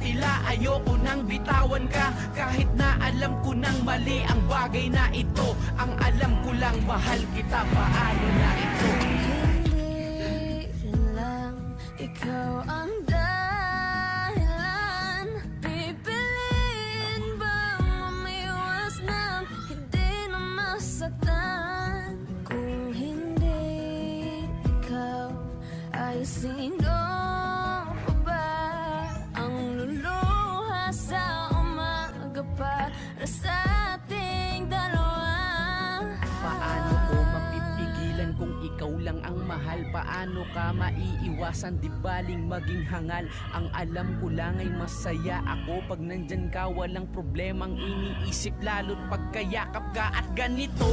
tila ayoko nang bitawan ka. Kahit na alam ko nang mali ang bagay na ito, ang alam ko lang mahal kita, paano na ito? Hindi rin lang ikaw ang dahilan. Pipiliin bang umiwas na hindi na masaktan? Kung hindi ikaw, ay sino pa ba ang luluha sa umaga para sa ating dalawa? Paano ko mapipigilan kung ikaw lang ang mahal? Paano ka maiiwasan, di baling maging hangal? Ang alam ko lang ay masaya ako pag nandyan ka, walang problemang iniisip, lalo't pagkayakap ka at ganito.